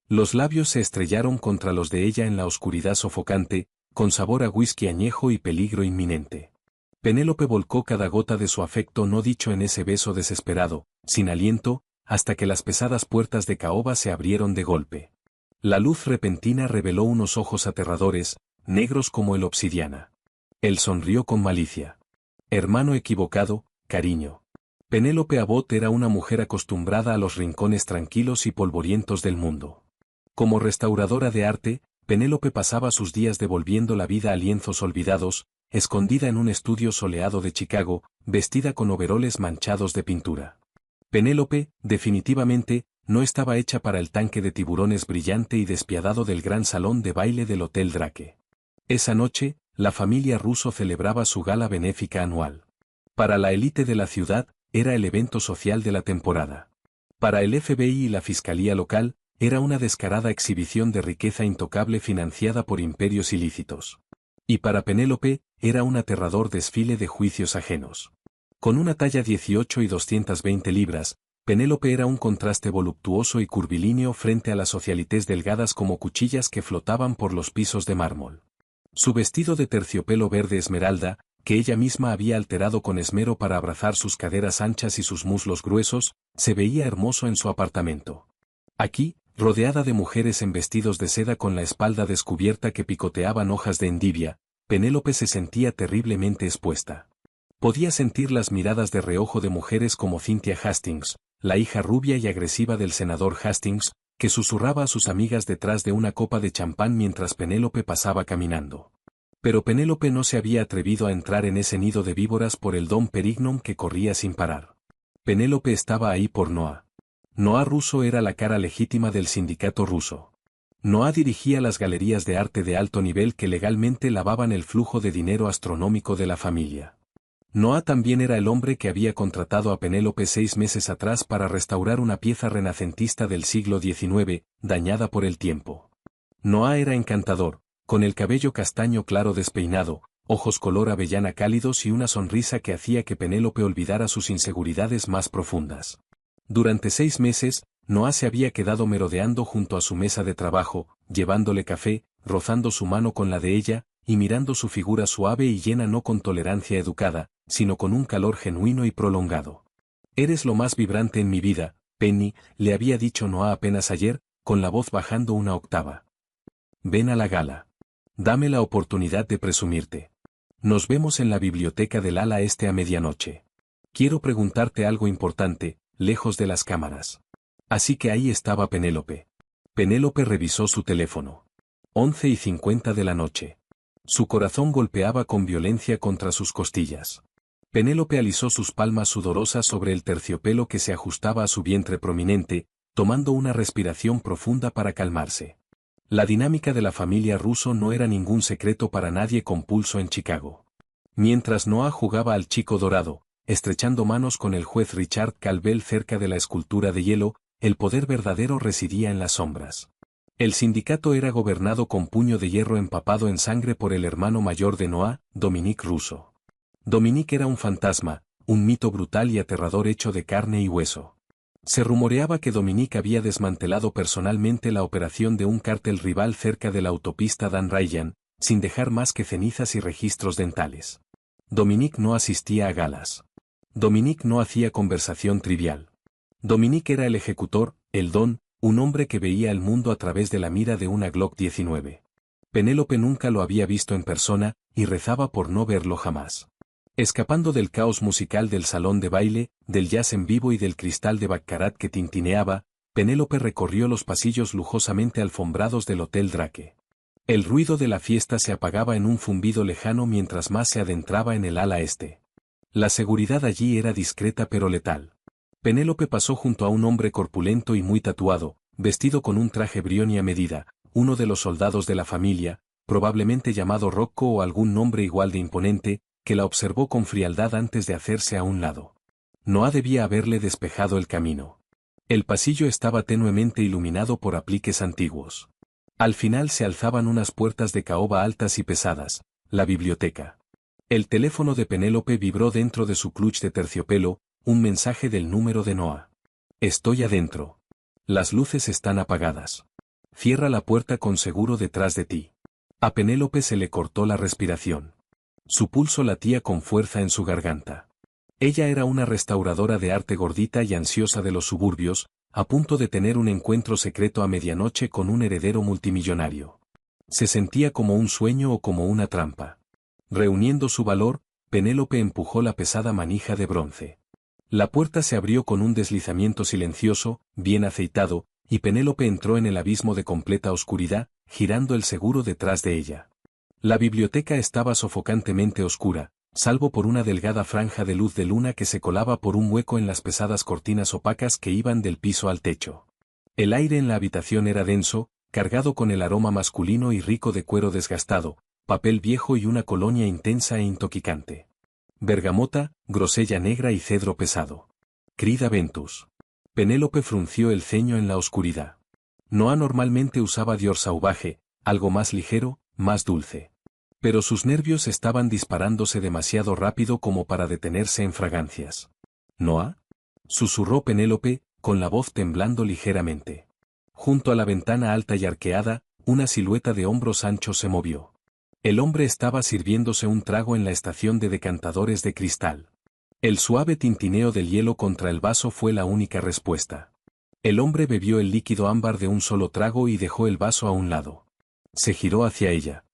Los labios se estrellaron contra los de ella en la oscuridad sofocante, con sabor a whisky añejo y peligro inminente. Penélope volcó cada gota de su afecto no dicho en ese beso desesperado, sin aliento, hasta que las pesadas puertas de caoba se abrieron de golpe. La luz repentina reveló unos ojos aterradores, negros como el obsidiana. Él sonrió con malicia. Hermano equivocado, cariño. Penélope Abbott era una mujer acostumbrada a los rincones tranquilos y polvorientos del mundo. Como restauradora de arte, Penélope pasaba sus días devolviendo la vida a lienzos olvidados, escondida en un estudio soleado de Chicago, vestida con overoles manchados de pintura. Penélope, definitivamente, no estaba hecha para el tanque de tiburones brillante y despiadado del gran salón de baile del Hotel Drake. Esa noche, la familia Russo celebraba su gala benéfica anual. Para la élite de la ciudad, era el evento social de la temporada. Para el FBI y la fiscalía local, era una descarada exhibición de riqueza intocable financiada por imperios ilícitos. Y para Penélope, era un aterrador desfile de juicios ajenos. Con una talla 18 y 220 libras, Penélope era un contraste voluptuoso y curvilíneo frente a las socialites delgadas como cuchillas que flotaban por los pisos de mármol. Su vestido de terciopelo verde esmeralda, que ella misma había alterado con esmero para abrazar sus caderas anchas y sus muslos gruesos, se veía hermoso en su apartamento. Aquí, rodeada de mujeres en vestidos de seda con la espalda descubierta que picoteaban hojas de endivia, Penélope se sentía terriblemente expuesta. Podía sentir las miradas de reojo de mujeres como Cynthia Hastings, la hija rubia y agresiva del senador Hastings, que susurraba a sus amigas detrás de una copa de champán mientras Penélope pasaba caminando. Pero Penélope no se había atrevido a entrar en ese nido de víboras por el Dom Perignon que corría sin parar. Penélope estaba ahí por Noah. Noah Russo era la cara legítima del sindicato ruso. Noah dirigía las galerías de arte de alto nivel que legalmente lavaban el flujo de dinero astronómico de la familia. Noah también era el hombre que había contratado a Penélope 6 meses atrás para restaurar una pieza renacentista del siglo XIX, dañada por el tiempo. Noah era encantador, con el cabello castaño claro despeinado, ojos color avellana cálidos y una sonrisa que hacía que Penélope olvidara sus inseguridades más profundas. Durante 6 meses, Noah se había quedado merodeando junto a su mesa de trabajo, llevándole café, rozando su mano con la de ella, y mirando su figura suave y llena no con tolerancia educada, sino con un calor genuino y prolongado. «Eres lo más vibrante en mi vida, Penny», le había dicho Noah apenas ayer, con la voz bajando una octava. «Ven a la gala. Dame la oportunidad de presumirte. Nos vemos en la biblioteca del ala este a medianoche. Quiero preguntarte algo importante, lejos de las cámaras». Así que ahí estaba Penélope. Penélope revisó su teléfono. 11:50 de la noche. Su corazón golpeaba con violencia contra sus costillas. Penélope alisó sus palmas sudorosas sobre el terciopelo que se ajustaba a su vientre prominente, tomando una respiración profunda para calmarse. La dinámica de la familia Russo no era ningún secreto para nadie con pulso en Chicago. Mientras Noah jugaba al chico dorado, estrechando manos con el juez Richard Calvell cerca de la escultura de hielo, el poder verdadero residía en las sombras. El sindicato era gobernado con puño de hierro empapado en sangre por el hermano mayor de Noah, Dominique Russo. Dominique era un fantasma, un mito brutal y aterrador hecho de carne y hueso. Se rumoreaba que Dominique había desmantelado personalmente la operación de un cártel rival cerca de la autopista Dan Ryan, sin dejar más que cenizas y registros dentales. Dominique no asistía a galas. Dominique no hacía conversación trivial. Dominique era el ejecutor, el don, un hombre que veía el mundo a través de la mira de una Glock 19. Penélope nunca lo había visto en persona, y rezaba por no verlo jamás. Escapando del caos musical del salón de baile, del jazz en vivo y del cristal de baccarat que tintineaba, Penélope recorrió los pasillos lujosamente alfombrados del Hotel Drake. El ruido de la fiesta se apagaba en un zumbido lejano mientras más se adentraba en el ala este. La seguridad allí era discreta pero letal. Penélope pasó junto a un hombre corpulento y muy tatuado, vestido con un traje Brioni a medida, uno de los soldados de la familia, probablemente llamado Rocco o algún nombre igual de imponente, que la observó con frialdad antes de hacerse a un lado. Noah debía haberle despejado el camino. El pasillo estaba tenuemente iluminado por apliques antiguos. Al final se alzaban unas puertas de caoba altas y pesadas, la biblioteca. El teléfono de Penélope vibró dentro de su clutch de terciopelo, un mensaje del número de Noah. «Estoy adentro. Las luces están apagadas. cierra la puerta con seguro detrás de ti. A Penélope se le cortó la respiración. Su pulso latía con fuerza en su garganta. Ella era una restauradora de arte gordita y ansiosa de los suburbios, a punto de tener un encuentro secreto a medianoche con un heredero multimillonario. Se sentía como un sueño o como una trampa. Reuniendo su valor, Penélope empujó la pesada manija de bronce. La puerta se abrió con un deslizamiento silencioso, bien aceitado, y Penélope entró en el abismo de completa oscuridad, girando el seguro detrás de ella. La biblioteca estaba sofocantemente oscura, salvo por una delgada franja de luz de luna que se colaba por un hueco en las pesadas cortinas opacas que iban del piso al techo. El aire en la habitación era denso, cargado con el aroma masculino y rico de cuero desgastado, papel viejo y una colonia intensa e intoxicante. Bergamota, grosella negra y cedro pesado. Crida Ventus. Penélope frunció el ceño en la oscuridad. Noa normalmente usaba Dior Sauvage, algo más ligero, más dulce. Pero sus nervios estaban disparándose demasiado rápido como para detenerse en fragancias. ¿Noa? Susurró Penélope, con la voz temblando ligeramente. Junto a la ventana alta y arqueada, una silueta de hombros anchos se movió. El hombre estaba sirviéndose un trago en la estación de decantadores de cristal. El suave tintineo del hielo contra el vaso fue la única respuesta. El hombre bebió el líquido ámbar de un solo trago y dejó el vaso a un lado. Se giró hacia ella.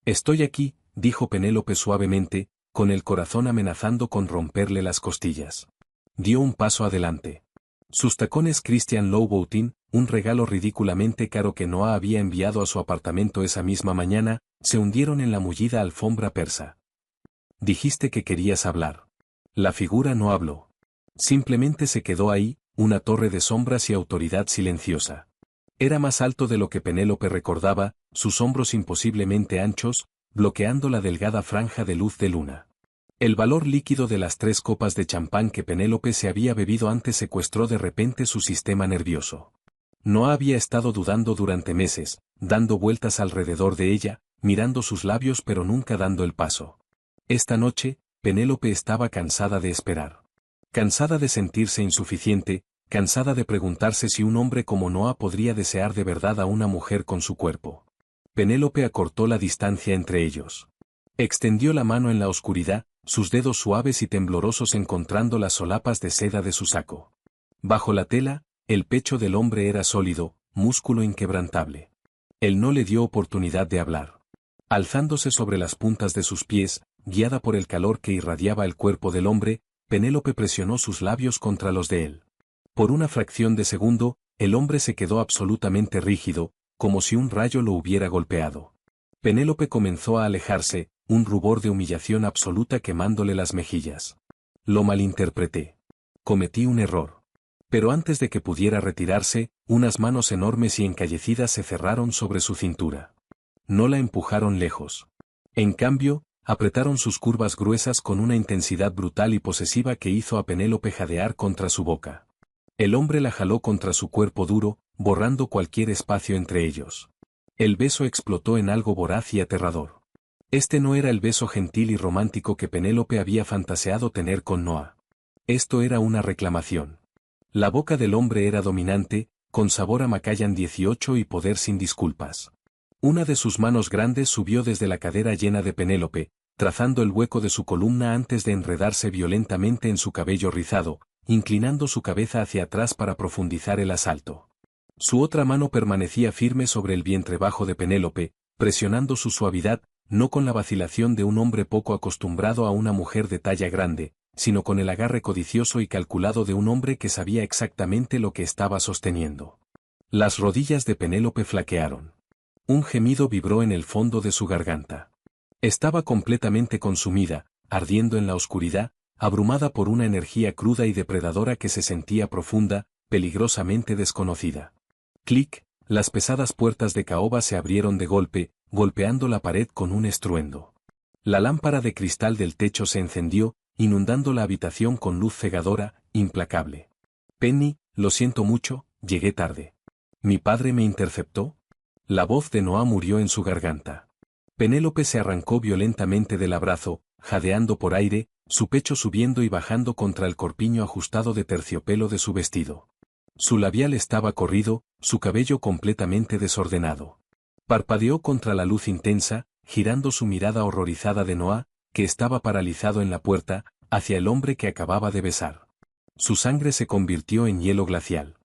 «Estoy aquí», dijo Penélope suavemente, con el corazón amenazando con romperle las costillas. Dio un paso adelante. Sus tacones Christian Louboutin, un regalo ridículamente caro que Noa había enviado a su apartamento esa misma mañana, se hundieron en la mullida alfombra persa. «Dijiste que querías hablar». La figura no habló. Simplemente se quedó ahí, una torre de sombras y autoridad silenciosa. Era más alto de lo que Penélope recordaba, sus hombros imposiblemente anchos, bloqueando la delgada franja de luz de luna. El valor líquido de las 3 copas de champán que Penélope se había bebido antes secuestró de repente su sistema nervioso. No había estado dudando durante meses, dando vueltas alrededor de ella, mirando sus labios pero nunca dando el paso. Esta noche, Penélope estaba cansada de esperar. Cansada de sentirse insuficiente, cansada de preguntarse si un hombre como Noa podría desear de verdad a una mujer con su cuerpo. Penélope acortó la distancia entre ellos. Extendió la mano en la oscuridad, sus dedos suaves y temblorosos encontrando las solapas de seda de su saco. Bajo la tela, el pecho del hombre era sólido, músculo inquebrantable. Él no le dio oportunidad de hablar. Alzándose sobre las puntas de sus pies, guiada por el calor que irradiaba el cuerpo del hombre, Penélope presionó sus labios contra los de él. Por una fracción de segundo, el hombre se quedó absolutamente rígido, como si un rayo lo hubiera golpeado. Penélope comenzó a alejarse, un rubor de humillación absoluta quemándole las mejillas. Lo malinterpreté. Cometí un error. Pero antes de que pudiera retirarse, unas manos enormes y encallecidas se cerraron sobre su cintura. No la empujaron lejos. En cambio, apretaron sus curvas gruesas con una intensidad brutal y posesiva que hizo a Penélope jadear contra su boca. El hombre la jaló contra su cuerpo duro, borrando cualquier espacio entre ellos. El beso explotó en algo voraz y aterrador. Este no era el beso gentil y romántico que Penélope había fantaseado tener con Noa. Esto era una reclamación. La boca del hombre era dominante, con sabor a Macallan 18 y poder sin disculpas. Una de sus manos grandes subió desde la cadera llena de Penélope, trazando el hueco de su columna antes de enredarse violentamente en su cabello rizado, inclinando su cabeza hacia atrás para profundizar el asalto. Su otra mano permanecía firme sobre el vientre bajo de Penélope, presionando su suavidad, no con la vacilación de un hombre poco acostumbrado a una mujer de talla grande, sino con el agarre codicioso y calculado de un hombre que sabía exactamente lo que estaba sosteniendo. Las rodillas de Penélope flaquearon. Un gemido vibró en el fondo de su garganta. Estaba completamente consumida, ardiendo en la oscuridad, abrumada por una energía cruda y depredadora que se sentía profunda, peligrosamente desconocida. Clic, las pesadas puertas de caoba se abrieron de golpe, golpeando la pared con un estruendo. La lámpara de cristal del techo se encendió, inundando la habitación con luz cegadora, implacable. «Penny, lo siento mucho, llegué tarde. ¿Mi padre me interceptó?» La voz de Noa murió en su garganta. Penélope se arrancó violentamente del abrazo, jadeando por aire, su pecho subiendo y bajando contra el corpiño ajustado de terciopelo de su vestido. Su labial estaba corrido, su cabello completamente desordenado. Parpadeó contra la luz intensa, girando su mirada horrorizada de Noah, que estaba paralizado en la puerta, hacia el hombre que acababa de besar. Su sangre se convirtió en hielo glacial.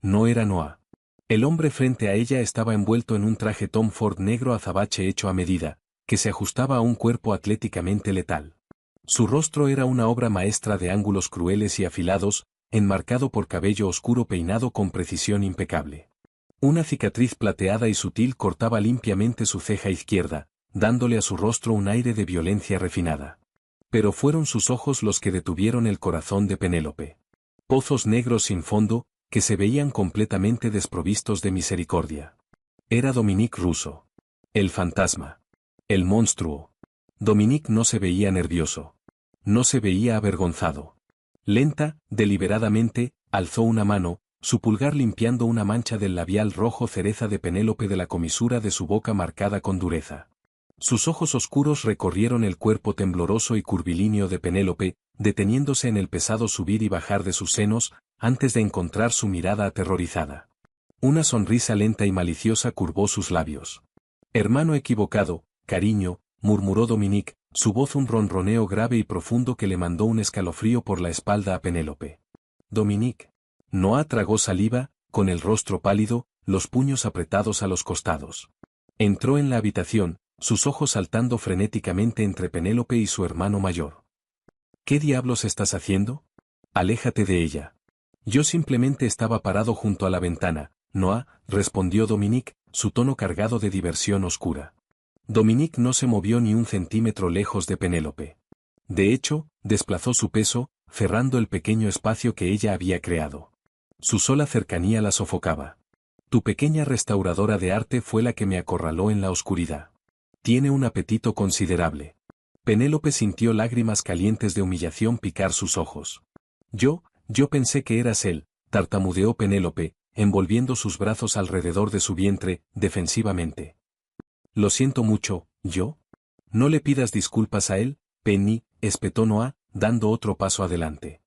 No era Noah. El hombre frente a ella estaba envuelto en un traje Tom Ford negro azabache hecho a medida, que se ajustaba a un cuerpo atléticamente letal. Su rostro era una obra maestra de ángulos crueles y afilados, enmarcado por cabello oscuro peinado con precisión impecable. Una cicatriz plateada y sutil cortaba limpiamente su ceja izquierda, dándole a su rostro un aire de violencia refinada. Pero fueron sus ojos los que detuvieron el corazón de Penélope. Pozos negros sin fondo, que se veían completamente desprovistos de misericordia. Era Dominique Russo. El fantasma. El monstruo. Dominique no se veía nervioso. No se veía avergonzado. Lenta, deliberadamente, alzó una mano, su pulgar limpiando una mancha del labial rojo cereza de Penélope de la comisura de su boca marcada con dureza. Sus ojos oscuros recorrieron el cuerpo tembloroso y curvilíneo de Penélope, deteniéndose en el pesado subir y bajar de sus senos, antes de encontrar su mirada aterrorizada. Una sonrisa lenta y maliciosa curvó sus labios. Hermano equivocado, cariño, murmuró Dominique, su voz un ronroneo grave y profundo que le mandó un escalofrío por la espalda a Penélope. Dominique. Noah tragó saliva, con el rostro pálido, los puños apretados a los costados. Entró en la habitación, sus ojos saltando frenéticamente entre Penélope y su hermano mayor. ¿Qué diablos estás haciendo? Aléjate de ella. Yo simplemente estaba parado junto a la ventana, Noah, respondió Dominique, su tono cargado de diversión oscura. Dominique no se movió ni un centímetro lejos de Penélope. De hecho, desplazó su peso, cerrando el pequeño espacio que ella había creado. Su sola cercanía la sofocaba. Tu pequeña restauradora de arte fue la que me acorraló en la oscuridad. Tiene un apetito considerable. Penélope sintió lágrimas calientes de humillación picar sus ojos. Yo pensé que eras él, tartamudeó Penélope, envolviendo sus brazos alrededor de su vientre, defensivamente. Lo siento mucho, ¿yo? No le pidas disculpas a él, Penny, espetó Noah, dando otro paso adelante.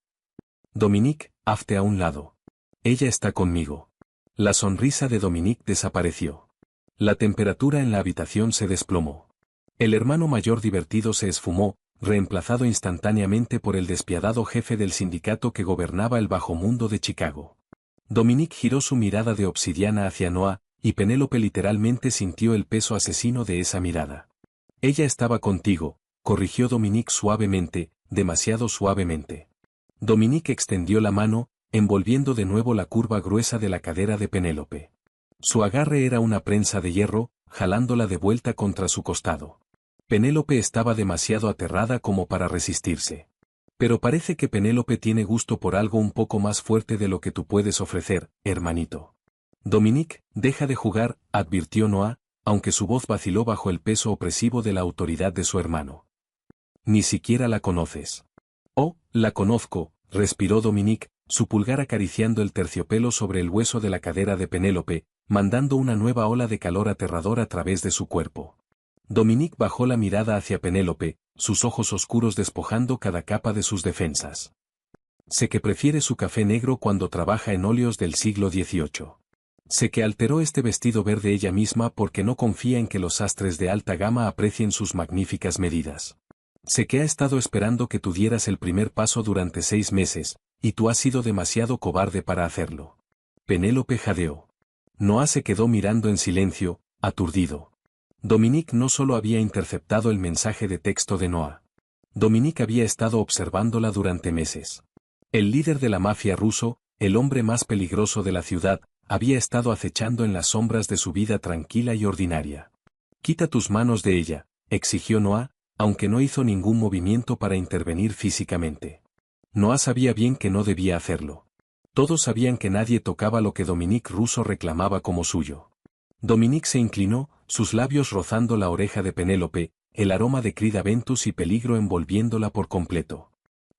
Dominique, hazte a un lado. Ella está conmigo. La sonrisa de Dominique desapareció. La temperatura en la habitación se desplomó. El hermano mayor divertido se esfumó, reemplazado instantáneamente por el despiadado jefe del sindicato que gobernaba el bajo mundo de Chicago. Dominique giró su mirada de obsidiana hacia Noah, y Penélope literalmente sintió el peso asesino de esa mirada. Ella estaba contigo, corrigió Dominique suavemente, demasiado suavemente. Dominique extendió la mano, envolviendo de nuevo la curva gruesa de la cadera de Penélope. Su agarre era una prensa de hierro, jalándola de vuelta contra su costado. Penélope estaba demasiado aterrada como para resistirse. Pero parece que Penélope tiene gusto por algo un poco más fuerte de lo que tú puedes ofrecer, hermanito. Dominique, deja de jugar, advirtió Noah, aunque su voz vaciló bajo el peso opresivo de la autoridad de su hermano. Ni siquiera la conoces. Oh, la conozco, respiró Dominique, su pulgar acariciando el terciopelo sobre el hueso de la cadera de Penélope, mandando una nueva ola de calor aterrador a través de su cuerpo. Dominique bajó la mirada hacia Penélope, sus ojos oscuros despojando cada capa de sus defensas. Sé que prefiere su café negro cuando trabaja en óleos del siglo XVIII. Sé que alteró este vestido verde ella misma porque no confía en que los sastres de alta gama aprecien sus magníficas medidas. Sé que ha estado esperando que tú dieras el primer paso durante 6 meses, y tú has sido demasiado cobarde para hacerlo. Penélope jadeó. Noah se quedó mirando en silencio, aturdido. Dominique no solo había interceptado el mensaje de texto de Noah. Dominique había estado observándola durante meses. El líder de la mafia ruso, el hombre más peligroso de la ciudad, había estado acechando en las sombras de su vida tranquila y ordinaria. Quita tus manos de ella, exigió Noah, aunque no hizo ningún movimiento para intervenir físicamente. Noah sabía bien que no debía hacerlo. Todos sabían que nadie tocaba lo que Dominique Russo reclamaba como suyo. Dominique se inclinó, sus labios rozando la oreja de Penélope, el aroma de Crida Ventus y peligro envolviéndola por completo.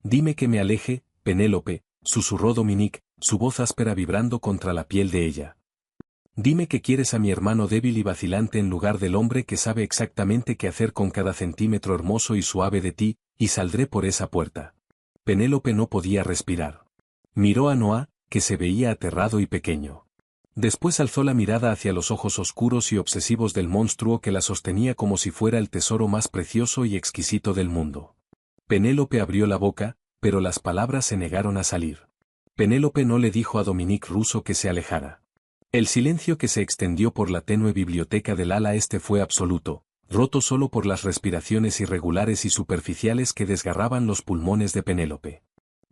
Dime que me aleje, Penélope, susurró Dominique, su voz áspera vibrando contra la piel de ella. Dime que quieres a mi hermano débil y vacilante en lugar del hombre que sabe exactamente qué hacer con cada centímetro hermoso y suave de ti, y saldré por esa puerta. Penélope no podía respirar. Miró a Noah, que se veía aterrado y pequeño. Después alzó la mirada hacia los ojos oscuros y obsesivos del monstruo que la sostenía como si fuera el tesoro más precioso y exquisito del mundo. Penélope abrió la boca, pero las palabras se negaron a salir. Penélope no le dijo a Dominique Russo que se alejara. El silencio que se extendió por la tenue biblioteca del ala este fue absoluto, roto solo por las respiraciones irregulares y superficiales que desgarraban los pulmones de Penélope.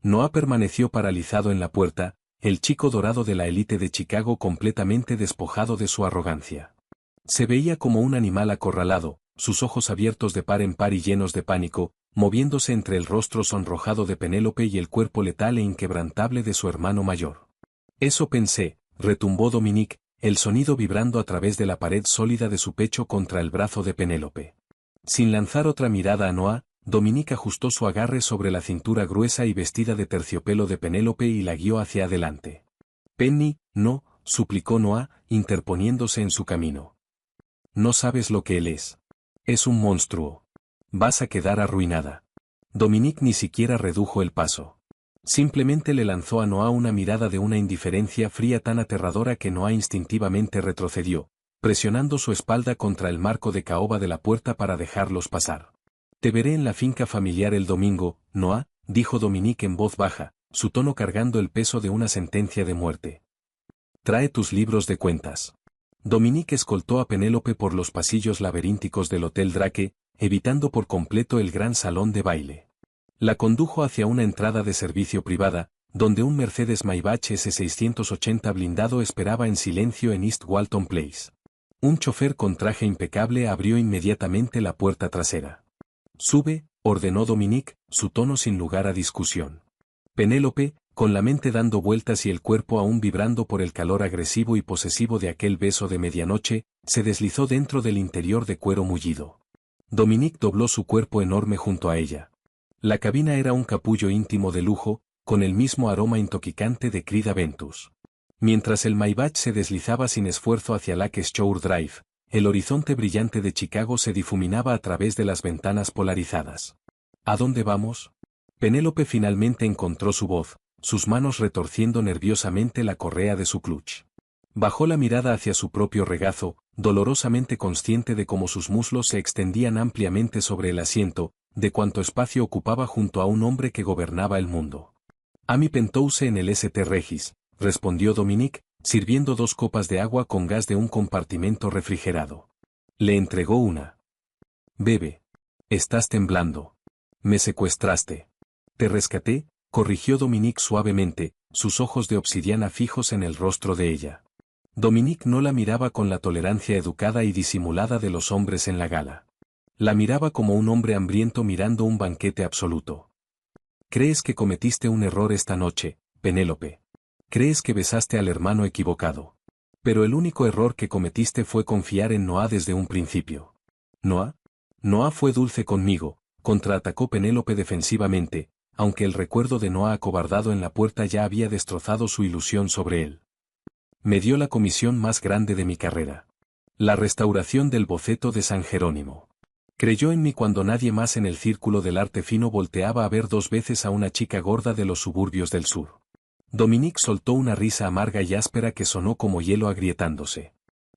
Noah permaneció paralizado en la puerta, el chico dorado de la élite de Chicago completamente despojado de su arrogancia. Se veía como un animal acorralado, sus ojos abiertos de par en par y llenos de pánico, moviéndose entre el rostro sonrojado de Penélope y el cuerpo letal e inquebrantable de su hermano mayor. Eso pensé, retumbó Dominique, el sonido vibrando a través de la pared sólida de su pecho contra el brazo de Penélope. Sin lanzar otra mirada a Noah, Dominique ajustó su agarre sobre la cintura gruesa y vestida de terciopelo de Penélope y la guió hacia adelante. Penny, no, suplicó Noah, interponiéndose en su camino. No sabes lo que él es. Es un monstruo. Vas a quedar arruinada. Dominique ni siquiera redujo el paso. Simplemente le lanzó a Noah una mirada de una indiferencia fría tan aterradora que Noah instintivamente retrocedió, presionando su espalda contra el marco de caoba de la puerta para dejarlos pasar. Te veré en la finca familiar el domingo, Noah, dijo Dominique en voz baja, su tono cargando el peso de una sentencia de muerte. Trae tus libros de cuentas. Dominique escoltó a Penélope por los pasillos laberínticos del Hotel Drake, evitando por completo el gran salón de baile. La condujo hacia una entrada de servicio privada, donde un Mercedes Maybach S680 blindado esperaba en silencio en East Walton Place. Un chofer con traje impecable abrió inmediatamente la puerta trasera. Sube, ordenó Dominique, su tono sin lugar a discusión. Penélope, con la mente dando vueltas y el cuerpo aún vibrando por el calor agresivo y posesivo de aquel beso de medianoche, se deslizó dentro del interior de cuero mullido. Dominique dobló su cuerpo enorme junto a ella. La cabina era un capullo íntimo de lujo, con el mismo aroma intoxicante de Creed Aventus. Mientras el Maybach se deslizaba sin esfuerzo hacia Lake Shore Drive, el horizonte brillante de Chicago se difuminaba a través de las ventanas polarizadas. ¿A dónde vamos? Penélope finalmente encontró su voz, sus manos retorciendo nerviosamente la correa de su clutch. Bajó la mirada hacia su propio regazo, dolorosamente consciente de cómo sus muslos se extendían ampliamente sobre el asiento, de cuánto espacio ocupaba junto a un hombre que gobernaba el mundo. Amy Penthouse en el St. Regis, respondió Dominique, sirviendo 2 copas de agua con gas de un compartimento refrigerado. Le entregó una. Bebe. Estás temblando. Me secuestraste. Te rescaté, corrigió Dominique suavemente, sus ojos de obsidiana fijos en el rostro de ella. Dominique no la miraba con la tolerancia educada y disimulada de los hombres en la gala. La miraba como un hombre hambriento mirando un banquete absoluto. ¿Crees que cometiste un error esta noche, Penélope? ¿Crees que besaste al hermano equivocado? Pero el único error que cometiste fue confiar en Noah desde un principio. ¿Noah? Noah fue dulce conmigo, contraatacó Penélope defensivamente, aunque el recuerdo de Noah acobardado en la puerta ya había destrozado su ilusión sobre él. Me dio la comisión más grande de mi carrera. La restauración del boceto de San Jerónimo. Creyó en mí cuando nadie más en el círculo del arte fino volteaba a ver 2 veces a una chica gorda de los suburbios del sur. Dominique soltó una risa amarga y áspera que sonó como hielo agrietándose.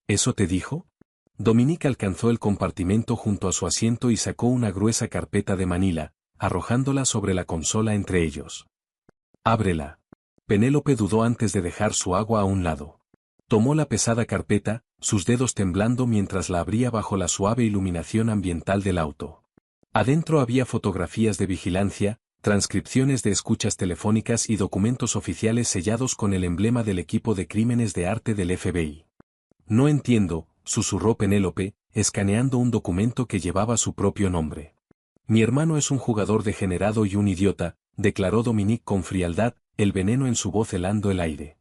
¿Eso te dijo? Dominique alcanzó el compartimento junto a su asiento y sacó una gruesa carpeta de manila, arrojándola sobre la consola entre ellos. Ábrela. Penélope dudó antes de dejar su agua a un lado. Tomó la pesada carpeta, sus dedos temblando mientras la abría bajo la suave iluminación ambiental del auto. Adentro había fotografías de vigilancia, transcripciones de escuchas telefónicas y documentos oficiales sellados con el emblema del equipo de crímenes de arte del FBI. No entiendo, susurró Penélope, escaneando un documento que llevaba su propio nombre. Mi hermano es un jugador degenerado y un idiota, declaró Dominique con frialdad, el veneno en su voz helando el aire.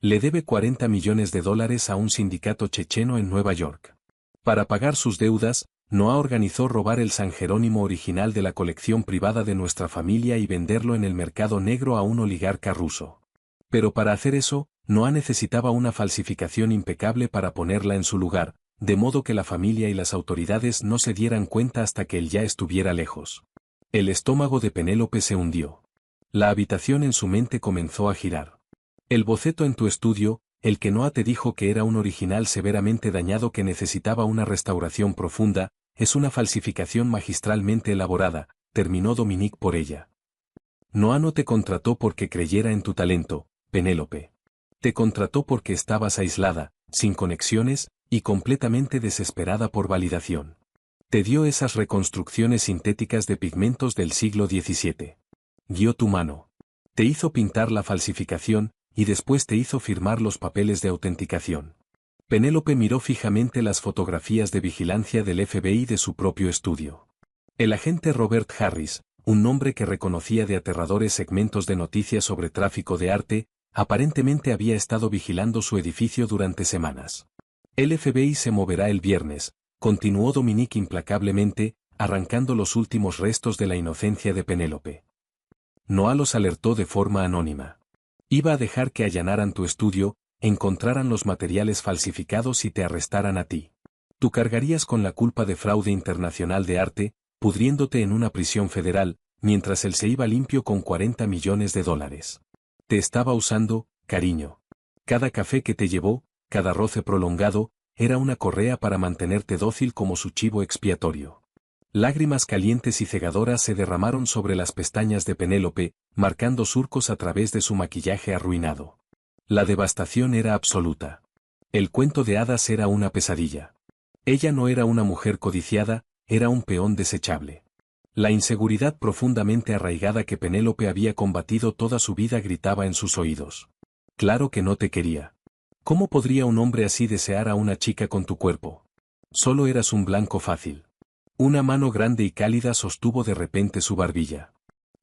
Le debe $40 millones a un sindicato checheno en Nueva York. Para pagar sus deudas, Noah organizó robar el San Jerónimo original de la colección privada de nuestra familia y venderlo en el mercado negro a un oligarca ruso. Pero para hacer eso, Noah necesitaba una falsificación impecable para ponerla en su lugar, de modo que la familia y las autoridades no se dieran cuenta hasta que él ya estuviera lejos. El estómago de Penélope se hundió. La habitación en su mente comenzó a girar. El boceto en tu estudio, el que Noah te dijo que era un original severamente dañado que necesitaba una restauración profunda, es una falsificación magistralmente elaborada, terminó Dominique por ella. Noah no te contrató porque creyera en tu talento, Penélope. Te contrató porque estabas aislada, sin conexiones, y completamente desesperada por validación. Te dio esas reconstrucciones sintéticas de pigmentos del siglo XVII. Guió tu mano. Te hizo pintar la falsificación, y después te hizo firmar los papeles de autenticación. Penélope miró fijamente las fotografías de vigilancia del FBI de su propio estudio. El agente Robert Harris, un nombre que reconocía de aterradores segmentos de noticias sobre tráfico de arte, aparentemente había estado vigilando su edificio durante semanas. El FBI se moverá el viernes, continuó Dominique implacablemente, arrancando los últimos restos de la inocencia de Penélope. Noah los alertó de forma anónima. Iba a dejar que allanaran tu estudio, encontraran los materiales falsificados y te arrestaran a ti. Tú cargarías con la culpa de fraude internacional de arte, pudriéndote en una prisión federal, mientras él se iba limpio con $40 millones. Te estaba usando, cariño. Cada café que te llevó, cada roce prolongado, era una correa para mantenerte dócil como su chivo expiatorio. Lágrimas calientes y cegadoras se derramaron sobre las pestañas de Penélope, marcando surcos a través de su maquillaje arruinado. La devastación era absoluta. El cuento de hadas era una pesadilla. Ella no era una mujer codiciada, era un peón desechable. La inseguridad profundamente arraigada que Penélope había combatido toda su vida gritaba en sus oídos. Claro que no te quería. ¿Cómo podría un hombre así desear a una chica con tu cuerpo? Solo eras un blanco fácil. Una mano grande y cálida sostuvo de repente su barbilla.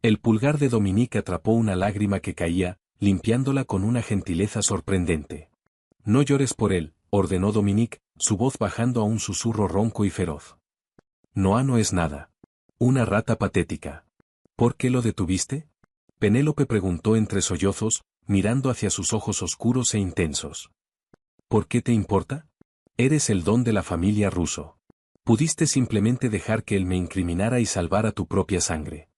El pulgar de Dominique atrapó una lágrima que caía, limpiándola con una gentileza sorprendente. No llores por él, ordenó Dominique, su voz bajando a un susurro ronco y feroz. Noah no es nada. Una rata patética. ¿Por qué lo detuviste? Penélope preguntó entre sollozos, mirando hacia sus ojos oscuros e intensos. ¿Por qué te importa? Eres el don de la familia Russo. Pudiste simplemente dejar que él me incriminara y salvar a tu propia sangre.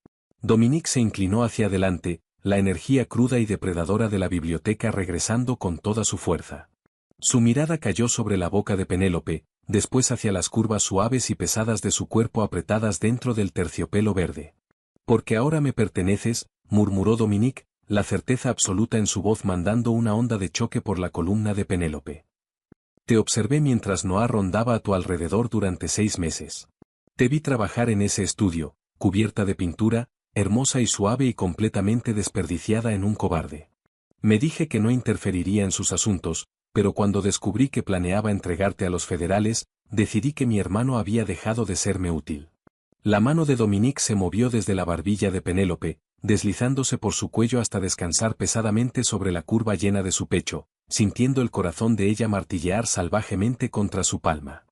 Dominique se inclinó hacia adelante, la energía cruda y depredadora de la biblioteca regresando con toda su fuerza. Su mirada cayó sobre la boca de Penélope, después hacia las curvas suaves y pesadas de su cuerpo apretadas dentro del terciopelo verde. Porque ahora me perteneces, murmuró Dominique, la certeza absoluta en su voz mandando una onda de choque por la columna de Penélope. Te observé mientras Noah rondaba a tu alrededor durante 6 meses. Te vi trabajar en ese estudio, cubierta de pintura, hermosa y suave y completamente desperdiciada en un cobarde. Me dije que no interferiría en sus asuntos, pero cuando descubrí que planeaba entregarte a los federales, decidí que mi hermano había dejado de serme útil. La mano de Dominique se movió desde la barbilla de Penélope, deslizándose por su cuello hasta descansar pesadamente sobre la curva llena de su pecho, sintiendo el corazón de ella martillear salvajemente contra su palma.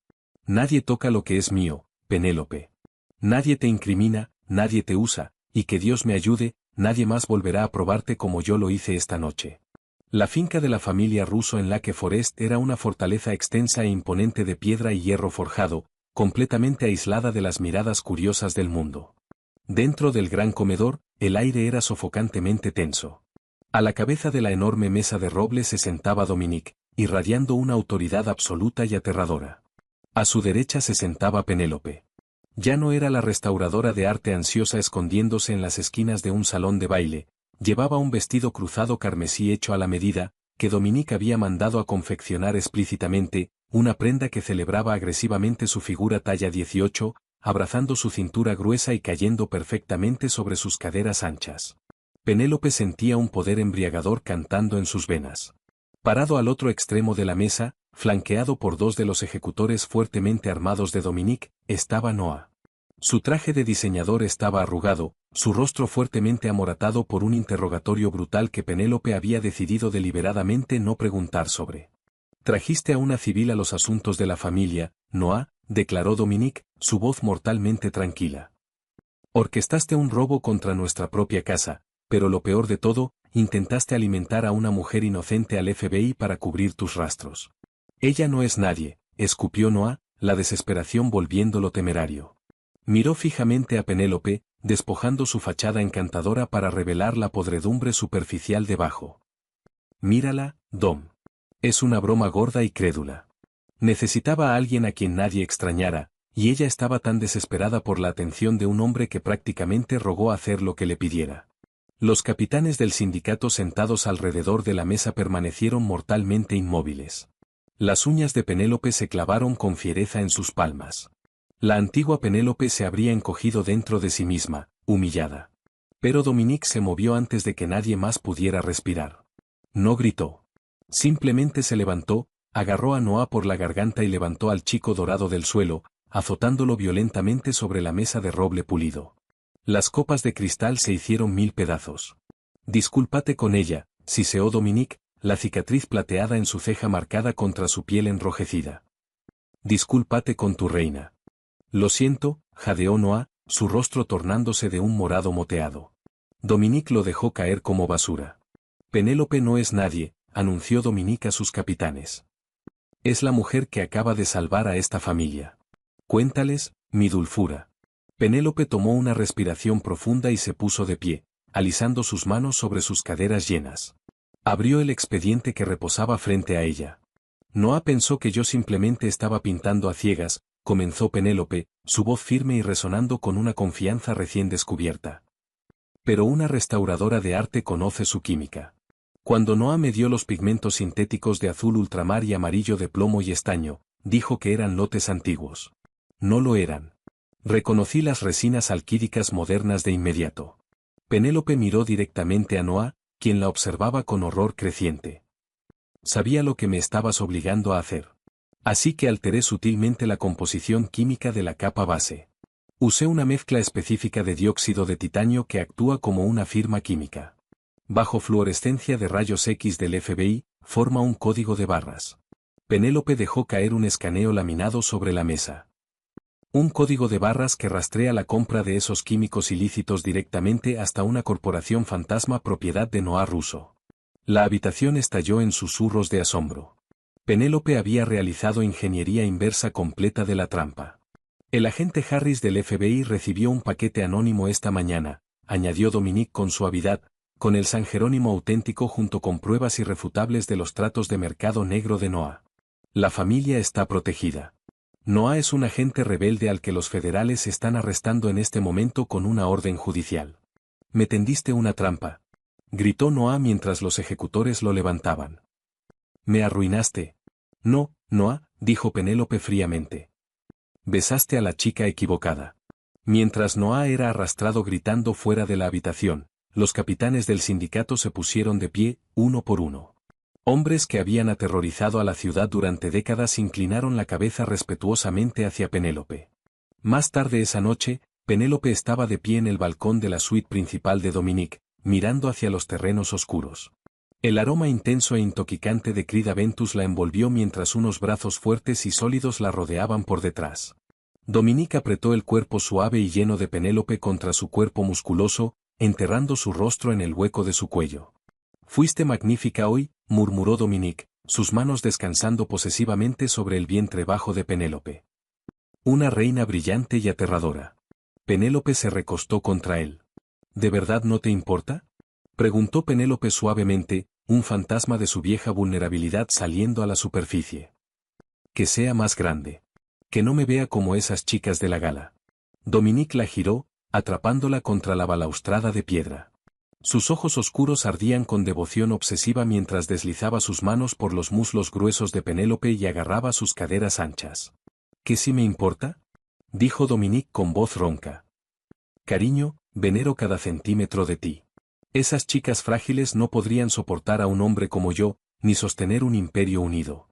Nadie toca lo que es mío, Penélope. Nadie te incrimina, nadie te usa, y que Dios me ayude, nadie más volverá a probarte como yo lo hice esta noche. La finca de la familia Russo en Lake Forest era una fortaleza extensa e imponente de piedra y hierro forjado, completamente aislada de las miradas curiosas del mundo. Dentro del gran comedor, el aire era sofocantemente tenso. A la cabeza de la enorme mesa de roble se sentaba Dominique, irradiando una autoridad absoluta y aterradora. A su derecha se sentaba Penélope. Ya no era la restauradora de arte ansiosa escondiéndose en las esquinas de un salón de baile, llevaba un vestido cruzado carmesí hecho a la medida, que Dominique había mandado a confeccionar explícitamente, una prenda que celebraba agresivamente su figura talla 18, abrazando su cintura gruesa y cayendo perfectamente sobre sus caderas anchas. Penélope sentía un poder embriagador cantando en sus venas. Parado al otro extremo de la mesa, flanqueado por 2 de los ejecutores fuertemente armados de Dominique, estaba Noah. Su traje de diseñador estaba arrugado, su rostro fuertemente amoratado por un interrogatorio brutal que Penélope había decidido deliberadamente no preguntar sobre. Trajiste a una civil a los asuntos de la familia, Noah, declaró Dominique, su voz mortalmente tranquila. Orquestaste un robo contra nuestra propia casa, pero lo peor de todo, intentaste alimentar a una mujer inocente al FBI para cubrir tus rastros. Ella no es nadie, escupió Noah, la desesperación volviéndolo temerario. Miró fijamente a Penélope, despojando su fachada encantadora para revelar la podredumbre superficial debajo. Mírala, Dom. Es una broma gorda y crédula. Necesitaba a alguien a quien nadie extrañara, y ella estaba tan desesperada por la atención de un hombre que prácticamente rogó hacer lo que le pidiera. Los capitanes del sindicato sentados alrededor de la mesa permanecieron mortalmente inmóviles. Las uñas de Penélope se clavaron con fiereza en sus palmas. La antigua Penélope se habría encogido dentro de sí misma, humillada. Pero Dominique se movió antes de que nadie más pudiera respirar. No gritó. Simplemente se levantó, agarró a Noah por la garganta y levantó al chico dorado del suelo, azotándolo violentamente sobre la mesa de roble pulido. Las copas de cristal se hicieron 1000 pedazos. Discúlpate con ella, siseó Dominique, la cicatriz plateada en su ceja marcada contra su piel enrojecida. Discúlpate con tu reina. Lo siento, jadeó Noah, su rostro tornándose de un morado moteado. Dominique lo dejó caer como basura. Penélope no es nadie, anunció Dominique a sus capitanes. Es la mujer que acaba de salvar a esta familia. Cuéntales, mi dulzura. Penélope tomó una respiración profunda y se puso de pie, alisando sus manos sobre sus caderas llenas. Abrió el expediente que reposaba frente a ella. Noah pensó que yo simplemente estaba pintando a ciegas, comenzó Penélope, su voz firme y resonando con una confianza recién descubierta. Pero una restauradora de arte conoce su química. Cuando Noah me dio los pigmentos sintéticos de azul ultramar y amarillo de plomo y estaño, dijo que eran lotes antiguos. No lo eran. Reconocí las resinas alquídicas modernas de inmediato. Penélope miró directamente a Noah, quien la observaba con horror creciente. Sabía lo que me estabas obligando a hacer. Así que alteré sutilmente la composición química de la capa base. Usé una mezcla específica de dióxido de titanio que actúa como una firma química. Bajo fluorescencia de rayos X del FBI, forma un código de barras. Penélope dejó caer un escaneo laminado sobre la mesa. Un código de barras que rastrea la compra de esos químicos ilícitos directamente hasta una corporación fantasma propiedad de Noah Russo. La habitación estalló en susurros de asombro. Penélope había realizado ingeniería inversa completa de la trampa. El agente Harris del FBI recibió un paquete anónimo esta mañana, añadió Dominique con suavidad, con el San Jerónimo auténtico junto con pruebas irrefutables de los tratos de mercado negro de Noah. La familia está protegida. Noah es un agente rebelde al que los federales están arrestando en este momento con una orden judicial. Me tendiste una trampa, gritó Noah mientras los ejecutores lo levantaban. Me arruinaste. No, Noah, dijo Penélope fríamente. Besaste a la chica equivocada. Mientras Noah era arrastrado gritando fuera de la habitación, los capitanes del sindicato se pusieron de pie, uno por uno. Hombres que habían aterrorizado a la ciudad durante décadas inclinaron la cabeza respetuosamente hacia Penélope. Más tarde esa noche, Penélope estaba de pie en el balcón de la suite principal de Dominique, mirando hacia los terrenos oscuros. El aroma intenso e intoxicante de Crida Ventus la envolvió mientras unos brazos fuertes y sólidos la rodeaban por detrás. Dominique apretó el cuerpo suave y lleno de Penélope contra su cuerpo musculoso, enterrando su rostro en el hueco de su cuello. Fuiste magnífica hoy, murmuró Dominique, sus manos descansando posesivamente sobre el vientre bajo de Penélope. Una reina brillante y aterradora. Penélope se recostó contra él. ¿De verdad no te importa? Preguntó Penélope suavemente, un fantasma de su vieja vulnerabilidad saliendo a la superficie. Que sea más grande. Que no me vea como esas chicas de la gala. Dominique la giró, atrapándola contra la balaustrada de piedra. Sus ojos oscuros ardían con devoción obsesiva mientras deslizaba sus manos por los muslos gruesos de Penélope y agarraba sus caderas anchas. ¿Qué sí me importa? Dijo Dominique con voz ronca. Cariño, venero cada centímetro de ti. Esas chicas frágiles no podrían soportar a un hombre como yo, ni sostener un imperio unido.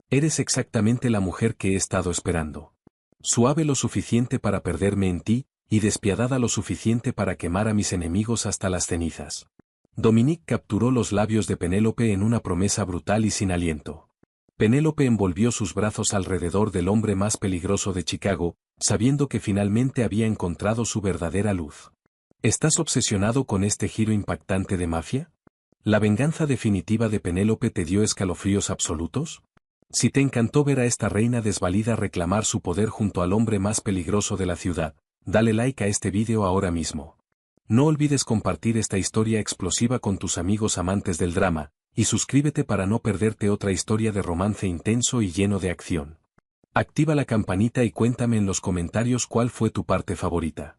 Eres exactamente la mujer que he estado esperando. Suave lo suficiente para perderme en ti, y despiadada lo suficiente para quemar a mis enemigos hasta las cenizas. Dominique capturó los labios de Penélope en una promesa brutal y sin aliento. Penélope envolvió sus brazos alrededor del hombre más peligroso de Chicago, sabiendo que finalmente había encontrado su verdadera luz. ¿Estás obsesionado con este giro impactante de mafia? ¿La venganza definitiva de Penélope te dio escalofríos absolutos? Si te encantó ver a esta reina desvalida reclamar su poder junto al hombre más peligroso de la ciudad, dale like a este vídeo ahora mismo. No olvides compartir esta historia explosiva con tus amigos amantes del drama, y suscríbete para no perderte otra historia de romance intenso y lleno de acción. Activa la campanita y cuéntame en los comentarios cuál fue tu parte favorita.